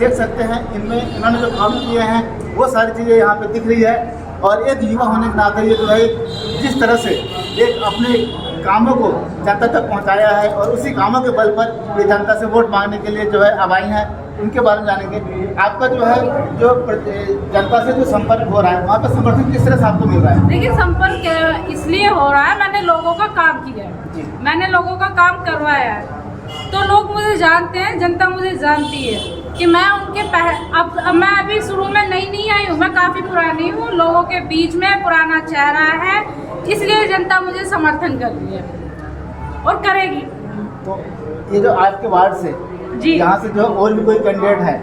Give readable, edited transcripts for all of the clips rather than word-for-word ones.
देख सकते हैं इनमें इन्होंने जो काम किए हैं वो सारी चीज़ें यहाँ पे दिख रही है। और एक युवा होने के नाते ये जो है जिस तरह से एक अपने कामों को जनता तक पहुँचाया है और उसी कामों के बल पर ये जनता से वोट मांगने के लिए जो है अब आई हैं, उनके बारे में जानेंगे। आपका जो है जो जनता से जो संपर्क हो रहा है वहाँ पर समर्थन किस तरह से आपको मिल रहा है? देखिए, संपर्क इसलिए हो रहा है, मैंने लोगों का काम किया है, मैंने लोगों का काम करवाया है, तो लोग मुझे जानते हैं, जनता मुझे जानती है कि मैं उनके अब मैं अभी शुरू में नहीं आई हूँ, मैं काफ़ी पुरानी हूँ, लोगों के बीच में पुराना चेहरा है, इसलिए जनता मुझे समर्थन कर रही है और करेगी। तो ये जो आपके वार्ड से जी, यहाँ से जो और भी कोई कैंडिडेट है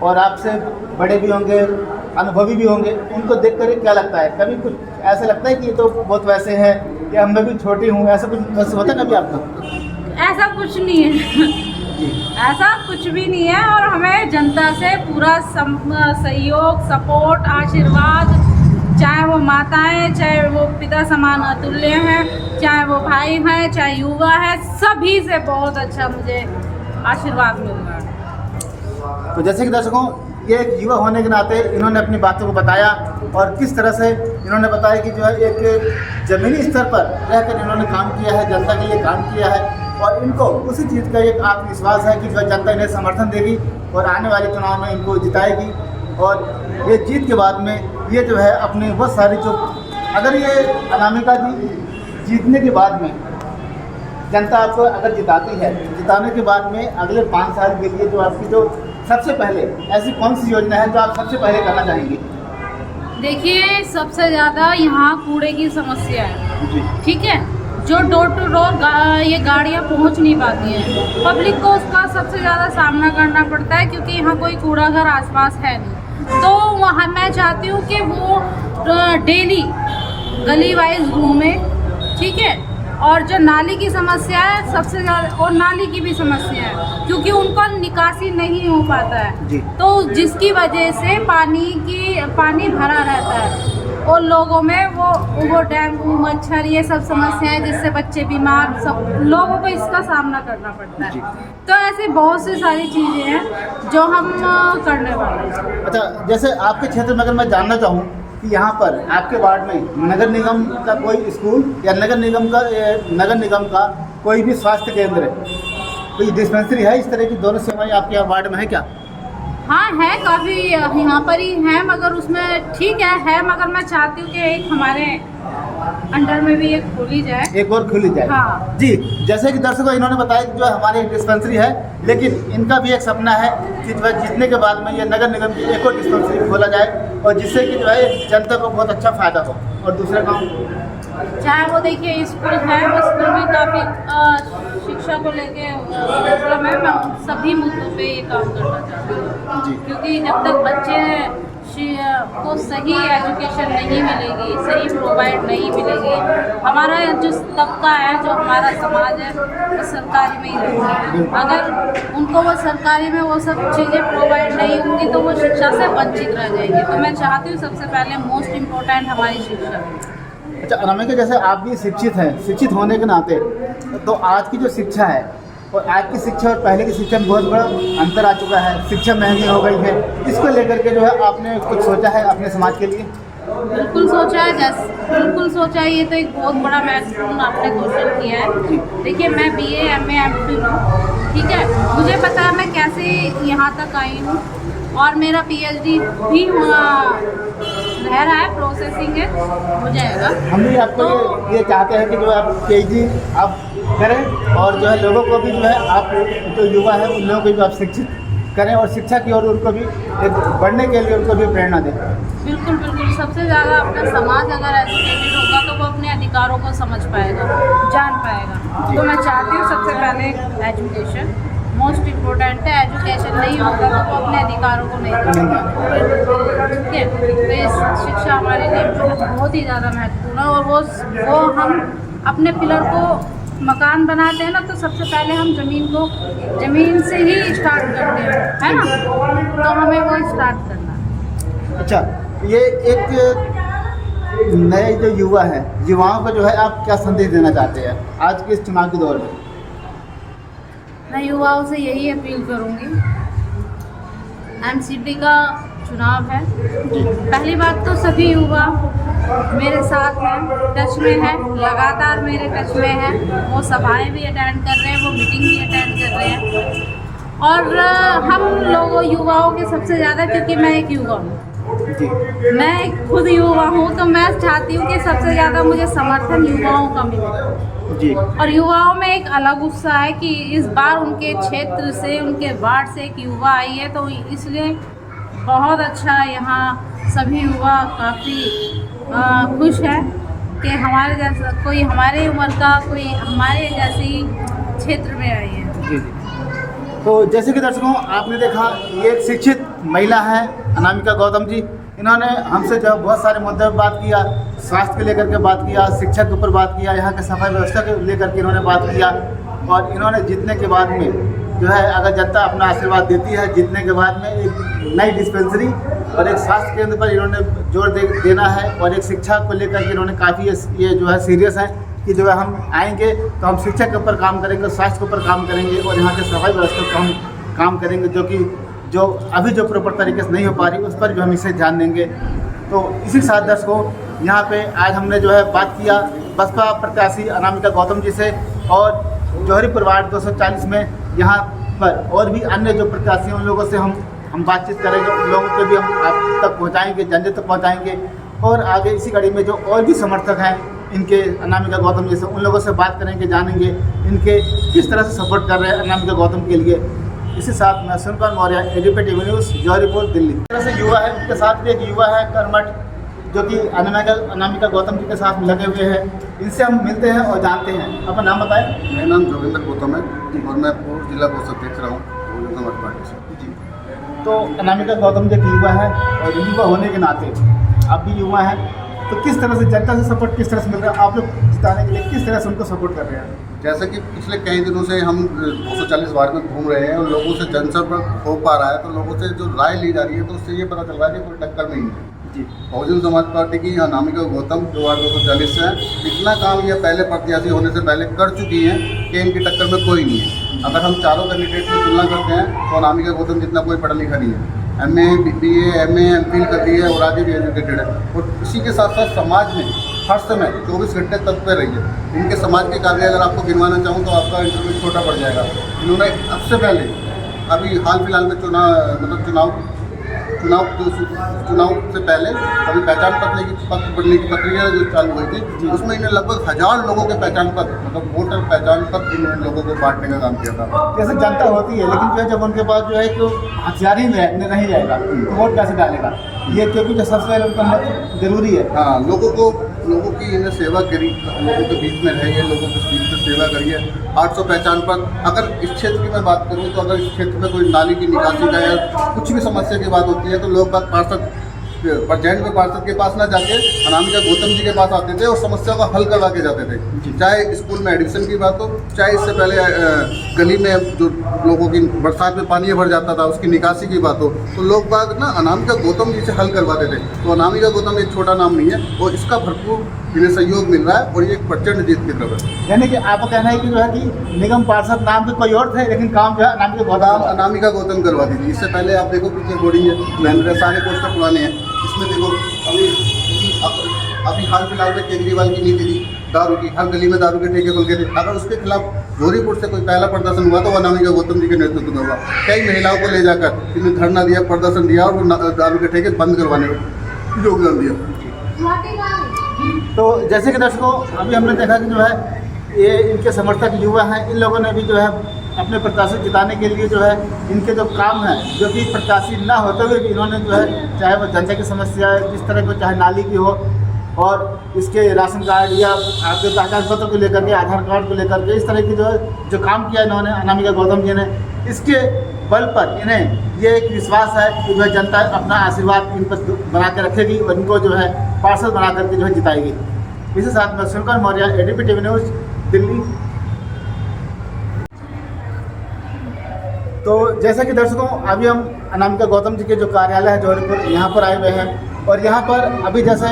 और आपसे बड़े भी होंगे, अनुभवी भी होंगे, उनको देख कर क्या लगता है? कभी कुछ ऐसा लगता है कि ये तो बहुत वैसे हैं या मैं भी छोटी हूँ, ऐसा कुछ होता है कभी आपका? ऐसा कुछ नहीं है, ऐसा कुछ भी नहीं है। और हमें जनता से पूरा सहयोग, सपोर्ट, आशीर्वाद, चाहे वो माताएं, चाहे वो पिता समान अतुल्य हैं, चाहे वो भाई हैं, चाहे युवा है, सभी से बहुत अच्छा मुझे आशीर्वाद मिल रहा है। तो जैसे कि दर्शकों, ये एक युवा होने के नाते इन्होंने अपनी बातों को बताया और किस तरह से इन्होंने बताया कि जो है एक ज़मीनी स्तर पर रहकर इन्होंने काम किया है, जनता के लिए काम किया है और इनको उसी चीज़ का एक आत्मविश्वास है कि जो जनता इन्हें समर्थन देगी और आने वाले चुनाव में इनको जिताएगी। और ये जीत के बाद में ये जो है अपनी बहुत सारी जो अगर ये अनामिका जी जीतने के बाद में जनता आपको अगर जिताती है, जिताने के बाद में अगले 5 साल के लिए जो आपकी जो सबसे पहले ऐसी कौन सी योजना है जो आप सबसे पहले करना चाहेंगे? देखिए, सबसे ज़्यादा यहाँ कूड़े की समस्या है, ठीक है, जो डोर टू डोर ये गाड़ियाँ पहुँच नहीं पाती हैं, पब्लिक को उसका सबसे ज़्यादा सामना करना पड़ता है क्योंकि यहाँ कोई कूड़ा घर आसपास है नहीं। तो वहाँ मैं चाहती हूँ कि वो डेली गली वाइज घूमे, ठीक है। और जो नाली की समस्या है सबसे ज़्यादा, और नाली की भी समस्या है क्योंकि उनका निकासी नहीं हो पाता है, तो जिसकी वजह से पानी भरा रहता है और लोगों में वो डेंगू, मच्छर, ये सब समस्याएं जिससे बच्चे बीमार, सब लोगों को इसका सामना करना पड़ता है। तो ऐसे बहुत सी सारी चीज़ें हैं जो हम करने वाले हैं। अच्छा, जैसे आपके क्षेत्र में अगर मैं जानना चाहूँ कि यहाँ पर आपके वार्ड में नगर निगम का कोई स्कूल या नगर निगम का कोई भी स्वास्थ्य केंद्र, कोई डिस्पेंसरी है, इस तरह की दोनों सेवाएं आपके यहाँ वार्ड में है क्या? हाँ है, काफ़ी यहाँ पर ही है, मगर उसमें ठीक है, मगर मैं चाहती हूँ कि एक हमारे अंडर में भी एक खोली जाए, एक और खुली जाए। हाँ जी, जैसे कि दर्शकों इन्होंने बताया कि जो हमारी एक डिस्पेंसरी है, लेकिन इनका भी एक सपना है कि जो है जीतने के बाद में ये नगर निगम की एक और डिस्पेंसरी खोला जाए और जिससे कि जो है जनता को बहुत अच्छा फायदा हो। और दूसरा काम, चाहे वो देखिए स्कूल है, वो स्कूल भी काफ़ी शिक्षा को लेके प्रॉब्लम है, मैं उन सभी मुद्दों पे ये काम करना चाहती हूँ क्योंकि जब तक बच्चे को सही एजुकेशन नहीं मिलेगी, सही प्रोवाइड नहीं मिलेगी, हमारा जो तबका है, जो हमारा समाज है, वो सरकारी में ही रहेगा। अगर उनको वो सरकारी में वो सब चीज़ें प्रोवाइड नहीं होंगी तो वो शिक्षा से वंचित रह जाएंगे। तो मैं चाहती हूँ सबसे पहले मोस्ट इम्पोर्टेंट हमारी शिक्षा है। अच्छा अनामिका, जैसे आप भी शिक्षित हैं, शिक्षित होने के नाते तो आज की जो शिक्षा है और आज की शिक्षा और पहले की शिक्षा में बहुत बड़ा अंतर आ चुका है, शिक्षा महंगी हो गई है, इसको लेकर के जो है आपने कुछ सोचा है अपने समाज के लिए? बिल्कुल सोचा है, ये तो एक बहुत बड़ा महत्वपूर्ण आपने क्वेश्चन किया है। देखिए, मैं BA MA MPhil हूँ, ठीक है, मुझे पता है मैं कैसे यहाँ तक आई हूँ और मेरा PhD भी रह रहा है, प्रोसेसिंग है, हो जाएगा। हम भी आपको तो ये चाहते हैं कि जो आप PhD आप करें और जो है लोगों को भी जो है आप जो युवा है उन लोगों को भी आप शिक्षित करें और शिक्षा की ओर उनको भी बढ़ने के लिए उनको भी प्रेरणा दें। बिल्कुल, सबसे ज़्यादा अपना समाज अगर एजुकेटेड होगा तो वो अपने अधिकारों को समझ पाएगा, जान पाएगा। तो मैं चाहती हूँ सबसे पहले एजुकेशन मोस्ट इम्पोर्टेंट है, एजुकेशन नहीं होगा तो वो अपने अधिकारों को नहीं पाएगा, ठीक है। तो इस शिक्षा हमारे लिए बहुत ही ज़्यादा महत्वपूर्ण है और वो हम अपने पिलर को मकान बनाते हैं ना, तो सबसे पहले हम ज़मीन से ही स्टार्ट करते हैं, है ना, तो हमें वो स्टार्ट करना है। अच्छा, ये एक नए जो युवा हैं, युवाओं को जो है आप क्या संदेश देना चाहते हैं आज के इस चुनाव के दौर में? मैं युवाओं से यही अपील करूंगी, एमसीडी का चुनाव है। पहली बात तो सभी युवा मेरे साथ हैं, टच में हैं, लगातार मेरे टच में हैं। वो सभाएं भी अटेंड कर रहे हैं, वो मीटिंग भी अटेंड कर रहे हैं। और हम लोगों युवाओं के सबसे ज़्यादा, क्योंकि मैं एक युवा हूँ, मैं खुद युवा हूँ, तो मैं चाहती हूँ कि सबसे ज़्यादा मुझे समर्थन युवाओं का मिले जी। और युवाओं में एक अलग उत्साह है कि इस बार उनके क्षेत्र से, उनके वार्ड से एक युवा आई है, तो इसलिए बहुत अच्छा, यहाँ सभी युवा काफ़ी खुश है कि हमारे जैसा कोई, हमारे उम्र का कोई हमारे जैसी क्षेत्र में आई है। जी। तो जैसे कि दर्शकों आपने देखा, ये एक शिक्षित महिला है अनामिका गौतम जी। इन्होंने हमसे जो बहुत सारे मुद्दों पर बात किया, स्वास्थ्य को लेकर के बात किया, शिक्षा के ऊपर बात किया, यहाँ के सफाई व्यवस्था को लेकर के इन्होंने बात किया। और इन्होंने जीतने के बाद में जो है, अगर जनता अपना आशीर्वाद देती है, जीतने के बाद में एक नई डिस्पेंसरी और एक स्वास्थ्य केंद्र पर इन्होंने जोर देना है। और एक शिक्षा को लेकर के इन्होंने काफ़ी ये जो है सीरियस है कि जो है हम आएंगे तो हम शिक्षा के ऊपर काम करेंगे, स्वास्थ्य के ऊपर काम करेंगे और यहाँ के सफाई व्यवस्था पर हम काम करेंगे, जो अभी जो प्रॉपर तरीके से नहीं हो पा रही उस पर भी हम इसे ध्यान देंगे। तो इसी के साथ दर्शकों, यहाँ पे आज हमने जो है बात किया बसपा प्रत्याशी अनामिका गौतम जी से, और जौहरीपुर वार्ड 240 में यहाँ पर और भी अन्य जो प्रत्याशी हैं उन लोगों से हम बातचीत करेंगे, उन लोगों को भी हम आप तक पहुँचाएँगे, जन तक पहुँचाएँगे। और आगे इसी कड़ी में जो और भी समर्थक हैं इनके अनामिका गौतम जी से, उन लोगों से बात करेंगे, जानेंगे इनके किस तरह से सपोर्ट कर रहे हैं अनामिका गौतम के लिए। इसी साथ मैं सुनकर Maurya, ADP TV news, Jauharipur, Delhi. इस तरह से युवा है, उनके साथ भी एक युवा है कर्मठ, जो कि अनामिका गौतम जी के साथ लगे हुए हैं। इनसे हम मिलते हैं और जानते हैं। अपना नाम बताएं। मेरा नाम जोगिंदर गौतम है और मैं पूर्व जिला कोषाध्यक्ष अध्यक्ष रहा हूँ बहुजन समाज पार्टी से। जी। तो अनामिका गौतम जी एक युवा है और युवा होने के नाते आप भी युवा हैं, तो किस तरह से जनता से सपोर्ट किस तरह से मिल रहा है? आप लोग जिताने के लिए किस तरह से उनको सपोर्ट कर रहे हैं? जैसे कि पिछले कई दिनों से हम 240 वार्ड में घूम रहे हैं और लोगों से जनसंपर्क हो पा रहा है, तो लोगों से जो राय ली जा रही है तो उससे ये पता चल रहा है कि कोई टक्कर नहीं है। जी। बहुजन समाज पार्टी की अनामिका गौतम जो वार्ड 240 से है, इतना काम ये पहले प्रत्याशी होने से पहले कर चुकी हैं कि इनकी टक्कर में कोई नहीं है। अगर हम चारों कैंडिडेट की तुलना करते हैं तो अनामिका गौतम जितना कोई पढ़ा लिखा नहीं है, MA, BA, MA, MPhil कर दी है और आगे भी एजुकेटेड है। और इसी के साथ साथ समाज में हर समय 24 घंटे तत्पर रही है। इनके समाज के कार्य अगर आपको गिनवाना चाहूँ तो आपका इंटरव्यू छोटा पड़ जाएगा। इन्होंने सबसे पहले अभी हाल फिलहाल में चुनाव से पहले अभी पहचान पत्र बनने की प्रक्रिया जो चालू हुई थी, उसमें इन्हें लगभग 1000 लोगों के पहचान पत्र, मतलब वोटर पहचान पत्र इन लोगों को बांटने का काम किया था। जैसे जनता होती है, लेकिन जो है जब उनके पास जो है कि हथियार ही नहीं रहेगा तो वोट कैसे डालेगा? ये क्योंकि जो सबसे पहले उनका मत जरूरी है। हाँ, लोगों की इन्हें सेवा करी, लोगों के बीच में रहिए, लोगों के बीच में सेवा करिए। 800 पहचान पत्र, अगर इस क्षेत्र की मैं बात करूँ तो अगर इस क्षेत्र में कोई नाली की निकासी का या कुछ भी समस्या की बात होती है तो लोग बात प्रजेंट में पार्षद के पास ना जाके अनामिका गौतम जी के पास आते थे और समस्या को हल करवा के जाते थे। चाहे स्कूल में एडमिशन की बात हो, चाहे इससे पहले गली में जो लोगों की बरसात में पानी भर जाता था उसकी निकासी की बात हो, तो लोग बात ना अनामिका गौतम जी से हल करवाते थे। तो अनामिका गौतम एक छोटा नाम नहीं है और इसका भरपूर इन्हें सहयोग मिल रहा है और ये एक प्रचंड जीत की तरफ है। यानी कि आपका कहना है कि जो है कि निगम पार्षद नाम के कोई और थे, लेकिन काम जो है अनामिका गौतम करवा दी थी। इससे पहले आप देखो पीछे होर्डिंग है, मेरे सारे पोस्टर पुराने हैं, इसमें देखो अभी हाल फिलहाल में केजरीवाल की नीति थी दारू की, हर गली में दारू के ठेके खुल गए थे। अगर उसके खिलाफ जौहरीपुर से कोई पहला प्रदर्शन हुआ तो अनामिका गौतम जी के नेतृत्व में हुआ। कई महिलाओं को ले जाकर इन्हें धरना दिया, प्रदर्शन दिया और वो दारू के ठेके बंद करवाने में योगदान दिया। तो जैसे कि दर्शकों अभी हमने देखा कि जो है ये इनके समर्थक युवा हैं, इन लोगों ने भी जो है अपने प्रत्याशी जिताने के लिए जो है इनके जो काम है, जो कि प्रत्याशी ना होते हुए भी इन्होंने जो है चाहे वो जनता की समस्या जिस तरह की, चाहे नाली की हो और इसके राशन कार्ड या आपके कागज पत्र को लेकर के, आधार कार्ड को लेकर के, इस तरह की जो काम किया इन्होंने अनामिका गौतम जी ने, इसके बल पर इन्हें ये एक विश्वास है कि जो है जनता अपना आशीर्वाद इन पर बना के रखेगी और इनको जो है पार्षद बना करके जो है जिताएगी। इसी साथ में सुनकर Maurya, ADP TV news, Delhi. तो जैसे कि दर्शकों अभी हम अनामिका गौतम जी के जो कार्यालय है जौहरीपुर, यहाँ पर आए हुए हैं और यहाँ पर अभी जैसे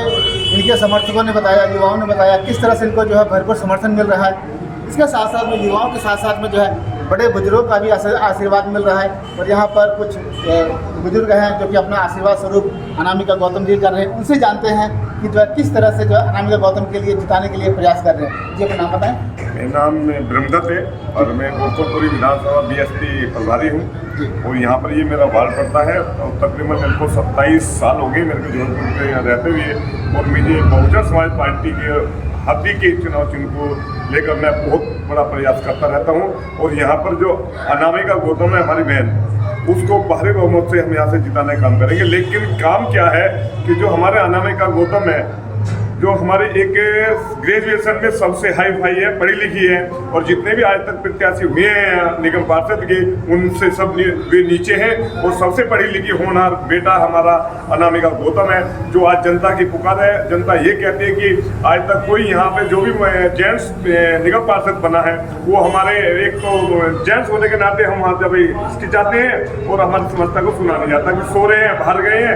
इनके समर्थकों ने बताया, युवाओं ने बताया किस तरह से इनको जो है भरपूर समर्थन मिल रहा है। इसके साथ साथ में युवाओं के साथ साथ में जो है बड़े बुजुर्गों का भी आशीर्वाद मिल रहा है। और यहाँ पर कुछ बुजुर्ग हैं जो कि अपना आशीर्वाद स्वरूप अनामिका गौतम जी कर रहे हैं। उनसे जानते हैं कि जो है किस तरह से जो है अनामिका गौतम के लिए जिताने के लिए प्रयास कर रहे हैं। जी अपना नाम बताएं। मेरा नाम ब्रह्मदत्त है और मैं गोरखपुरी विधानसभा बीएसपी प्रभारी हूँ और यहाँ पर ये मेरा वार्ड पड़ता है और तकरीबन मेरे को 27 साल हो गए मेरे को जौनपुर के यहाँ रहते हुए। और मुझे बहुजन समाज पार्टी के हाथी के चुनाव चिन्ह को लेकर मैं बहुत बड़ा प्रयास करता रहता हूँ। और यहाँ पर जो अनामिका गौतम है हमारी बहन, उसको भारी बहुमत से हम यहाँ से जिताने का काम करेंगे। लेकिन काम क्या है कि जो हमारे अनामिका गौतम है, जो हमारे एक ग्रेजुएशन में सबसे हाई फाई है, पढ़ी लिखी है और जितने भी आज तक प्रत्याशी हुए हैं निगम पार्षद के उनसे सब वे नीचे हैं। और सबसे पढ़ी लिखी होनहार बेटा हमारा अनामिका गौतम है, जो आज जनता की पुकार है। जनता ये कहती है कि आज तक कोई यहाँ पे जो भी जेंट्स निगम पार्षद बना है वो हमारे एक तो जेंट्स होने के नाते हम वहाँ जब इसकी जाते हैं और हमारी समस्या को सुना नहीं जाता कि सो रहे हैं, बाहर गए हैं,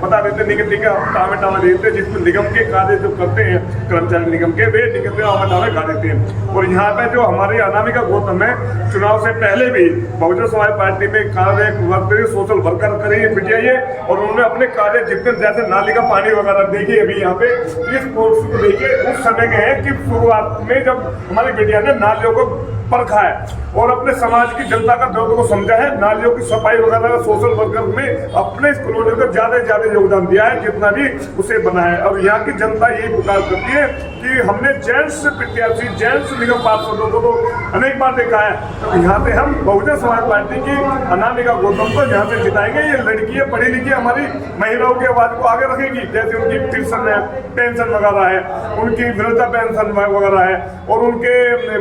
बता देते निगम टामे देते जिसमें निगम के कार्य जो करते हैं कर्मचारी निगम के वे निगम के दावे गा देते हैं। और यहाँ पे जो हमारी अनामिका गौतम है, चुनाव से पहले भी बहुजन समाज पार्टी में कार्य वर्कर सोशल वर्कर करी बिटिया ये, और उन्होंने अपने कार्य जितने जैसे नाली का पानी वगैरह देखिए अभी यहाँ पे इस कोर्स को देखिए उस समय के हैं कि शुरुआत में जब हमारी बिटिया ने नालियों को परखा है और अपने समाज की जनता का दर्द को समझा है, नालियों की सफाई वगैरह सोशल वर्कर में अपने इस कॉलोनी को ज्यादा से ज्यादा योगदान दिया है जितना भी उसे बना है। और यहाँ की जनता यही पुकार करती है कि हमने जेंट्स प्रत्याशी जेंट्स निगम पार्षदों को तो अनेक बार देखा है, तो यहाँ पे हम बहुजन समाज पार्टी की अनामिका गौतम को यहाँ से जिताएंगे। ये लड़की है, पढ़ी लिखी, हमारी महिलाओं की आवाज को आगे रखेगी, जैसे उनकी पेंशन है, पेंशन वगैरह है, उनकी वृद्धा पेंशन वगैरह है, और उनके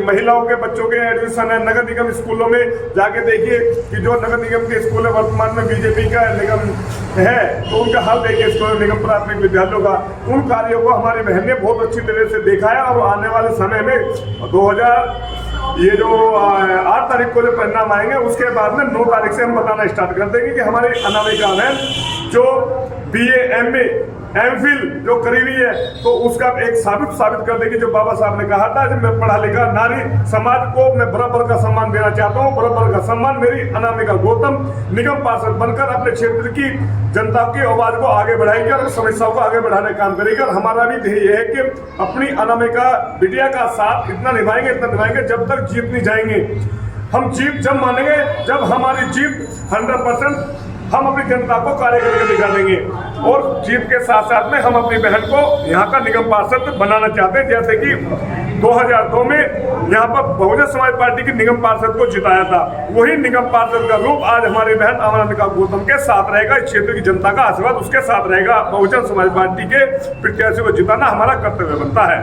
महिलाओं के बच्चों के एडमिशन है। नगर निगम स्कूलों में जाके देखिए कि जो नगर निगम के स्कूल है वर्तमान में बीजेपी का निगम है, तो उनका हाल देखिए स्कूल निगम प्राथमिक विद्यालयों का, उन कार्यों को हमारी बहन ने बहुत अच्छी तरह से देखा है। और आने वाले समय में 8 तारीख को जो परिणाम आएंगे उसके बाद में 9 तारीख से हम बताना स्टार्ट कर देंगे कि हमारे अनामिका बहन जो BA MA MPhil जो करी हुई है तो उसका एक साबित कर देगी। जो बाबा साहब ने कहा था जब मैं पढ़ा लिखा नारी समाज को मैं बराबर का सम्मान देना चाहता हूँ, बराबर का सम्मान मेरी अनामिका गौतम निगम पार्षद बनकर अपने क्षेत्र की जनता की आवाज को आगे बढ़ाएगी और समस्याओं को आगे बढ़ाने का काम करेगी। और हमारा भी ध्येय है कि अपनी अनामिका बिटिया का साथ इतना निभाएंगे जब तक जीत नहीं जाएंगे। हम जीत जब मानेंगे जब हमारी जीत 100% हम अपनी जनता को कार्य करके दिखा देंगे। और जीत के साथ साथ में हम अपनी बहन को यहाँ का निगम पार्षद बनाना चाहते हैं, जैसे कि 2002 में यहाँ पर बहुजन समाज पार्टी की निगम पार्षद को जिताया था। वही निगम पार्षद का रूप आज हमारी बहन अनामिका गौतम के साथ रहेगा। इस क्षेत्र की जनता का आशीर्वाद उसके साथ रहेगा। बहुजन समाज पार्टी के प्रत्याशी को जिताना हमारा कर्तव्य बनता है।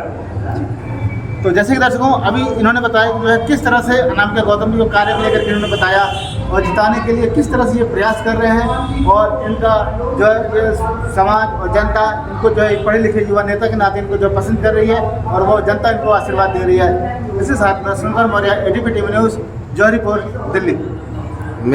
तो जैसे कि दर्शकों अभी इन्होंने बताया कि जो है किस तरह से अनामिका गौतम जी को कार्य को लेकर के इन्होंने बताया और जिताने के लिए किस तरह से ये प्रयास कर रहे हैं। और इनका जो है ये समाज और जनता इनको जो है एक पढ़े लिखे युवा नेता के नाते इनको जो पसंद कर रही है और वो जनता इनको आशीर्वाद दे रही है। इसी साथ में सुंदर Maurya ADP TV news, Jauharipur, Delhi.